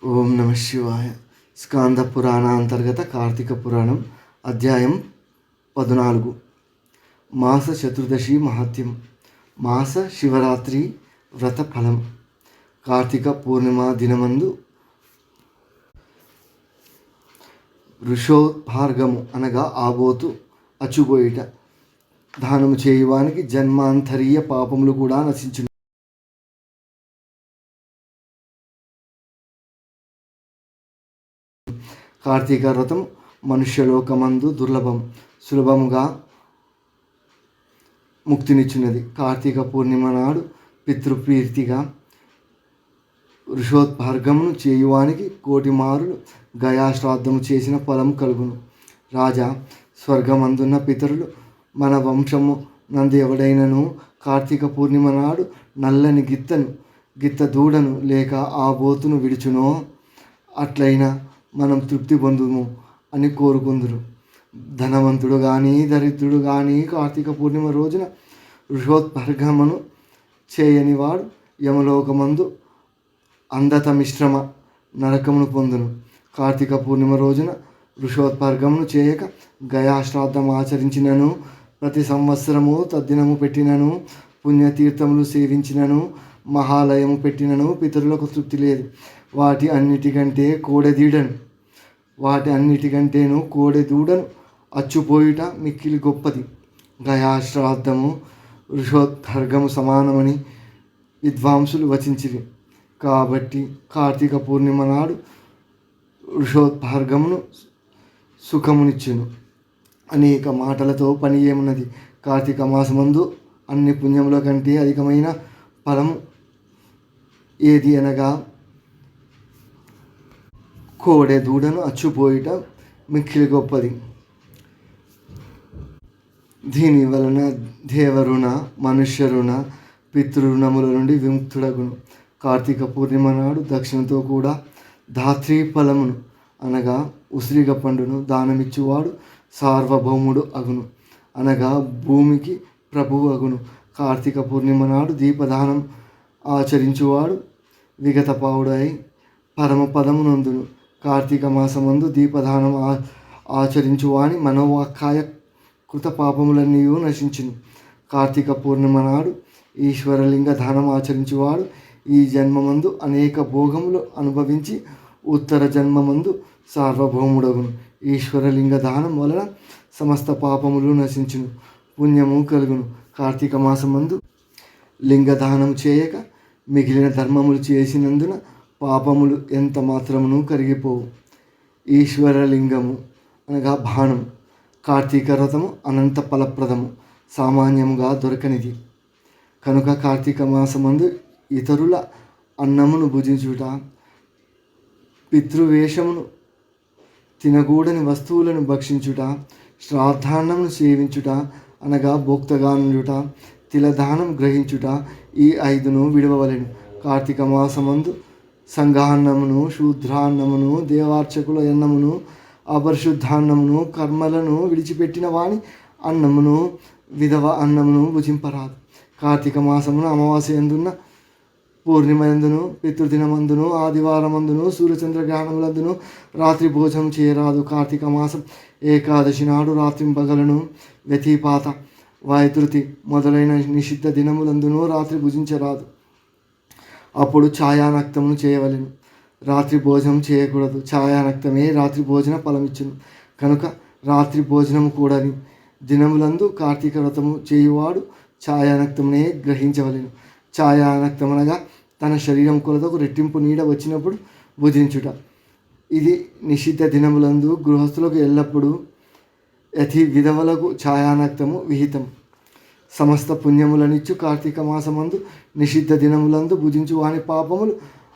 ఓం నమ శివాయ. స్కాంద పురాణ అంతర్గత కార్తీక పురాణం అధ్యాయం 14. మాస చతుర్దశి మహత్యం. మాస శివరాత్రి వ్రత ఫలం. కార్తీక పూర్ణిమ దినమందు వృషోద్భార్గము అనగా ఆబోతు అచుబోయిట దానము చేయువానికి జన్మాంతరీయ పాపములు కూడా నశించును. కార్తీక వ్రతం మనుష్యలోకమందు దుర్లభం, సులభముగా ముక్తినిచ్చున్నది. కార్తీక పూర్ణిమ నాడు పితృప్రీతిగా వృషోద్భార్గమును చేయువానికి 1,000,000 మారులు గయాశ్రాద్ధము చేసిన ఫలం కలుగును. రాజా, స్వర్గమందున్న పితరులు మన వంశము నందు ఎవడైనను కార్తీక పూర్ణిమ నాడు నల్లని గిత్త దూడను లేక ఆ బోతును విడుచునో అట్లయినా మనం తృప్తి పొందుము అని కోరుకుందురు. ధనవంతుడు కానీ దరిద్రుడు కానీ కార్తీక పూర్ణిమ రోజున వృషోద్భర్గమును చేయనివాడు యమలోకమందు అందత మిశ్రమ నరకమును పొందును. కార్తీక పూర్ణిమ రోజున వృషోద్భర్గమును చేయక గయాశ్రాద్ధం ఆచరించినను, ప్రతి సంవత్సరము తద్దినము పెట్టినను, పుణ్యతీర్థములు సేవించినను, మహాలయము పెట్టినను పితరులకు తృప్తి లేదు. వాటి అన్నిటికంటేను కోడెదూడను అచ్చుపోయుట మిక్కిలి గొప్పది. గయాశ్రాద్ధము వృషోద్భర్గము సమానమని విద్వాంసులు వచించిరి. కాబట్టి కార్తీక పూర్ణిమ నాడు వృషోద్భర్గమును సుఖమునిచ్చును. అనేక మాటలతో పని ఏమున్నది. కార్తీక మాసమందు అన్ని పుణ్యముల కంటే అధికమైన ఫలము ఏది అనగా కోడె దూడను అచ్చుపోయిట మిక్కిలి గొప్పది. దీని వలన దేవరుణ, మనుష్య రుణ, పితృరుణముల నుండి విముక్తుడగును. కార్తీక పూర్ణిమ నాడు దక్షిణతో కూడా ధాత్రీ ఫలమును అనగా ఉసిరిగ పండును దానమిచ్చువాడు సార్వభౌముడు అగును, అనగా భూమికి ప్రభువు అగును. కార్తీక పూర్ణిమ నాడు దీపదానం ఆచరించువాడు విగతపావుడై పరమపదము నందును. కార్తీక మాసమందు దీపదానం ఆచరించువాని మనోవాక్కాయ కృత పాపములన్నీ నశించును. కార్తీక పూర్ణిమ నాడు ఈశ్వరలింగ దానం ఆచరించువాడు ఈ జన్మమందు అనేక భోగములు అనుభవించి ఉత్తర జన్మమందు సార్వభౌముడగును. ఈశ్వరలింగ దానం వలన సమస్త పాపములు నశించును, పుణ్యము కలుగును. కార్తీక మాసమందు లింగదానం చేయక మిగిలిన ధర్మములు చేసినందున పాపములు ఎంత మాత్రమును కరిగిపోవు. ఈశ్వరలింగము అనగా బాణం. కార్తీక వ్రతము అనంత ఫలప్రదము, సామాన్యముగా దొరకనిది కనుక కార్తీక మాసమందు ఇతరుల అన్నమును భుజించుట, పితృవేషమును తినగూడని వస్తువులను భక్షించుట, శ్రాద్ధాన్నమును సేవించుట అనగా భోక్తగా నుండుట, తిలదానం గ్రహించుట ఈ 5ను విడవవలెను. కార్తీక మాసమందు సంఘాన్నమును, శూద్రాన్నమును, దేవార్చకుల అన్నమును, అపరిశుద్ధాన్నమును, కర్మలను విడిచిపెట్టిన వాని అన్నమును, విధవ అన్నమును భుజింపరాదు. కార్తీక మాసమును అమావాస్య ఎందున్న, పూర్ణిమ ఎందును, పితృదినమందును, ఆదివారమందును, సూర్యచంద్రగ్రహణములందును రాత్రి భోజనం చేయరాదు. కార్తీక మాసం ఏకాదశి నాడు రాత్రింపగలను, వ్యతిపాత, వాయుతృతి మొదలైన నిషిద్ధ దినములందును రాత్రి భుజించరాదు. అప్పుడు ఛాయానక్తమును చేయవలెను. రాత్రి భోజనం చేయకూడదు. ఛాయానక్తమే రాత్రి భోజన ఫలమిచ్చును కనుక రాత్రి భోజనము కూడని దినములందు కార్తీక వ్రతము చేయువాడు ఛాయానక్తమునే గ్రహించవలెను. ఛాయానక్తమనగా తన శరీరం కొలతకు రెట్టింపు నీడ వచ్చినప్పుడు భుజించుట. ఇది నిషిద్ధ దినములందు గృహస్థులకు ఎల్లప్పుడూ యతి విధవలకు ఛాయానక్తము విహితం. సమస్త పుణ్యములనిచ్చు కార్తీక మాసమందు నిషిద్ధ దినములందు భుజించు వాని పాపములు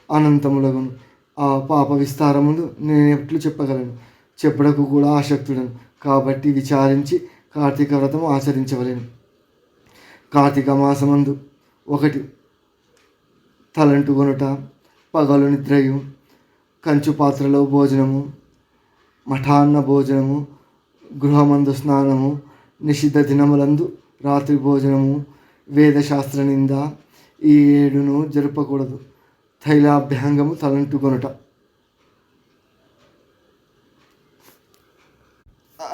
అనంతములగును. ఆ పాప విస్తారమును నేను ఎట్లు చెప్పగలను, చెప్పుటకు కూడా ఆసక్తుడను. కాబట్టి విచారించి కార్తీక వ్రతము ఆచరించవలెను. కార్తీక మాసమందు 1 తలంటు కొనుట, పగలు నిద్రయు, కంచు పాత్రలో భోజనము, మఠాన్న భోజనము, గృహమందు స్నానము, నిషిద్ధ దినములందు రాత్రి భోజనము, వేదశాస్త్ర నింద ఈ 7ను జరపకూడదు. తైలాభ్యంగము తలంటుకొనుట.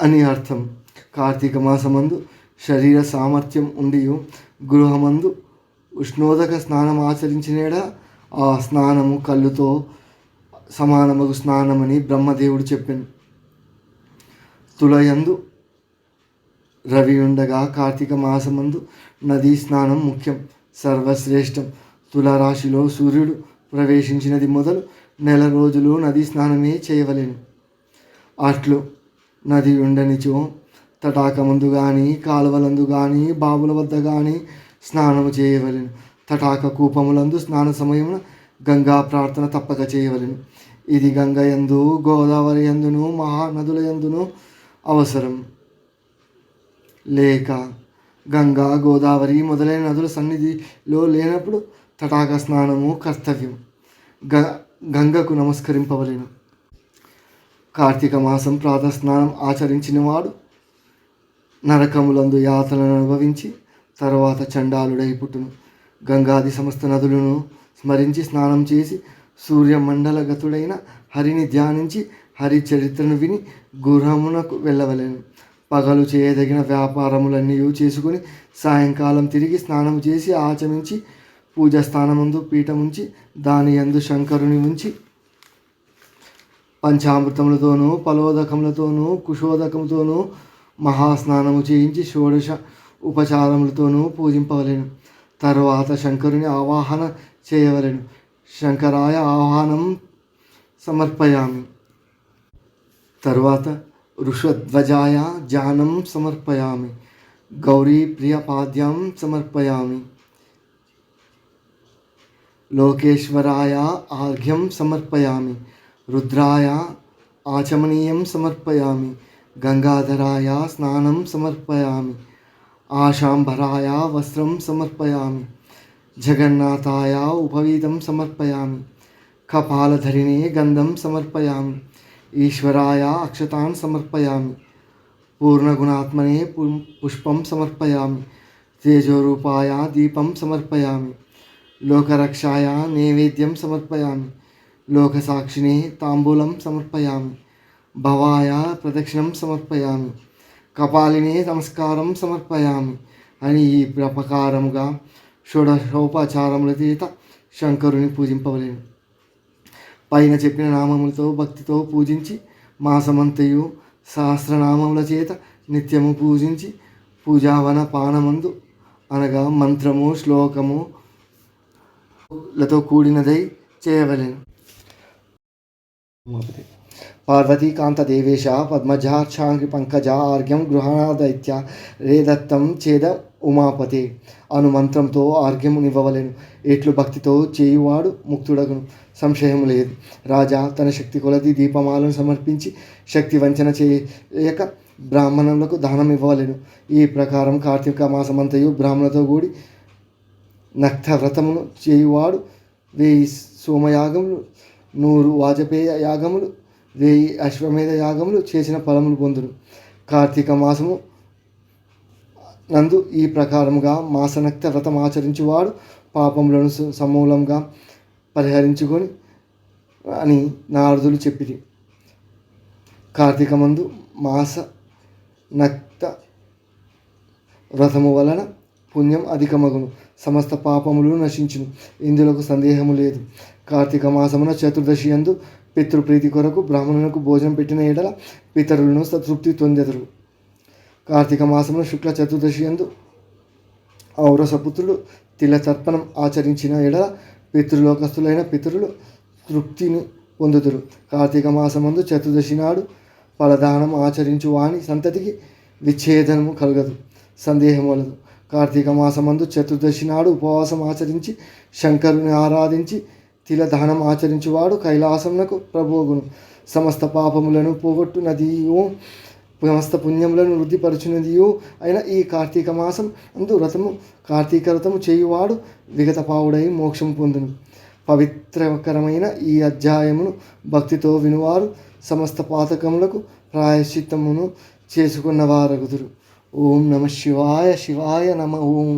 అని అర్థం. కార్తీక మాసమందు శరీర సామర్థ్యం ఉండి గృహమందు ఉష్ణోదక స్నానం ఆచరించినేడ ఆ స్నానము కళ్ళుతో సమానమగు స్నానమని బ్రహ్మదేవుడు చెప్పాను. తులయందు రవి ఉండగా కార్తీక మాసమందు నదీ స్నానం ముఖ్యం, సర్వశ్రేష్టం. తులరాశిలో సూర్యుడు ప్రవేశించినది మొదలు నెల రోజులు నదీ స్నానమే చేయవలెను. అట్లు నది ఉండనిచో తటాక ముందు కానీ కాలువలందు కానీ బావుల వద్ద కానీ స్నానము చేయవలెను. తటాక కూపములందు స్నాన సమయమున గంగా ప్రార్థన తప్పక చేయవలెను. ఇది గంగ యందు, గోదావరి యందును, మహానదుల యందును అవసరం. లేక గంగా, గోదావరి మొదలైన నదుల సన్నిధిలో లేనప్పుడు తటాక స్నానము కర్తవ్యం. గంగకు నమస్కరింపవలెను. కార్తీక మాసం ప్రాతస్నానం ఆచరించిన వాడు నరకములందు యాతనను అనుభవించి తర్వాత చండాలుడై పుట్టును. గంగాది సమస్త నదులను స్మరించి స్నానం చేసి సూర్యమండలగతుడైన హరిని ధ్యానించి హరి చరిత్రను విని గృహమునకు వెళ్ళవలెను. పగలు చేయదగిన వ్యాపారములన్నీ చేసుకుని సాయంకాలం తిరిగి స్నానం చేసి ఆచమించి పూజాస్థానమందు పీఠముంచి దాని యందు శంకరుని ఉంచి పంచామృతములతోనూ ఫలోదకములతోనూ కుశోదకముతోనూ మహాస్నానము చేయించి షోడశ ఉపచారములతోనూ పూజింపవలెను. తరువాత శంకరుని ఆవాహన చేయవలెను. శంకరాయ ఆహ్వానం సమర్పయామి. తరువాత వృషధ్వజాయ ధ్యానం సమర్పయామి. గౌరీ ప్రియపాద్యం సమర్పయామి. లోకేశ్వరాయ ఆర్ఘ్యం సమర్పయామి. రుద్రాయ ఆచమనీయం సమర్పయామి. గంగాధరాయ స్నానం సమర్పయామి. ఆశాంబరాయ వస్త్రం సమర్పయామి. జగన్నాథాయ ఉపవీతం సమర్పయామి. కపాలధరిణే గంధం సమర్పయామి. ఈశ్వరాయ అక్షతాన్ సమర్పయామి. పూర్ణగుణాత్మనే పుష్పం సమర్పయామి. తేజోరూపాయ దీపం సమర్పయామి. లోకరక్షాయ నైవేద్యం సమర్పయామి. లోకసాక్షినే తాంబూలం సమర్పయామి. భవాయ ప్రదక్షిణం సమర్పయామి. కపాలినే నమస్కారం సమర్పయామి అని ఈ ప్రకారముగా షోడశోపచారముల చేత శంకరుని పూజింపవలెను. పైన చెప్పిన నామములతో భక్తితో పూజించి మాసమంతయు సహస్రనామముల చేత నిత్యము పూజించి పూజావన పానమందు అనగా మంత్రము శ్లోకము లతో కూడినదై చేయవలెను. పార్వతీకాంత దేవేశ పద్మజాక్షాంగి పంకజ ఆర్ఘ్యం గృహణాదైత్య రేదత్తం చేద ఉమాపతే అను మంత్రంతో ఆర్ఘ్యమునివ్వవలెను. ఎట్లు భక్తితో చేయువాడు ముక్తుడగును, సంశయం లేదు. రాజా తన శక్తి కొలది దీపమాలను సమర్పించి శక్తి వంచన చేయక బ్రాహ్మణులకు దానం ఇవ్వవలెను. ఈ ప్రకారం కార్తీక మాసమంతయు బ్రాహ్మణులతో కూడి నక్త వ్రతమును చేయువాడు 1000 సోమయాగములు, 100 వాజపేయ యాగములు, 1000 అశ్వమేధ యాగములు చేసిన ఫలములు పొందును. కార్తీక మాసము నందు ఈ ప్రకారముగా మాసనక్త వ్రతం ఆచరించువాడు పాపములను సమూలంగా పరిహరించుకొని అని నారదులు చెప్పిరి. కార్తీకమందు మాస నక్త వ్రతము వలన పుణ్యం అధికమగును, సమస్త పాపములు నశించును. ఇందులో సందేహము లేదు. కార్తీక మాసమున చతుర్దశి యందు పితృప్రీతి కొరకు బ్రాహ్మణులకు భోజనం పెట్టిన ఎడల పితరులను సంతృప్తి పొందెదరు. కార్తీక మాసమున శుక్ల చతుర్దశి యందు ఔరసపుత్రుడు తిలతర్పణం ఆచరించిన ఎడల పితృలోకస్తులైన పితరులు తృప్తిని పొందుదురు. కార్తీక మాసమందు చతుర్దశి నాడు ఫలదానం ఆచరించు వాని సంతతికి విచ్ఛేదనము కలగదు, సందేహం వలదు. కార్తీక మాసమందు చతుర్దశి నాడు ఉపవాసం ఆచరించి శంకరుని ఆరాధించి తిలదానం ఆచరించువాడు కైలాసమునకు ప్రభువుగును. సమస్త పాపములను పోగొట్టునదియు సమస్త పుణ్యములను వృద్ధిపరచునదియు అయిన ఈ కార్తీక మాసం అందు కార్తీక వ్రతము చేయువాడు విగతపావుడై మోక్షము పొందును. పవిత్రకరమైన ఈ అధ్యాయమును భక్తితో వినువారు సమస్త పాతకములకు ప్రాయశ్చిత్తమును చేసుకున్నవారగుదురు. ఓం నమ శివాయ. శివాయ నమ. ఓం.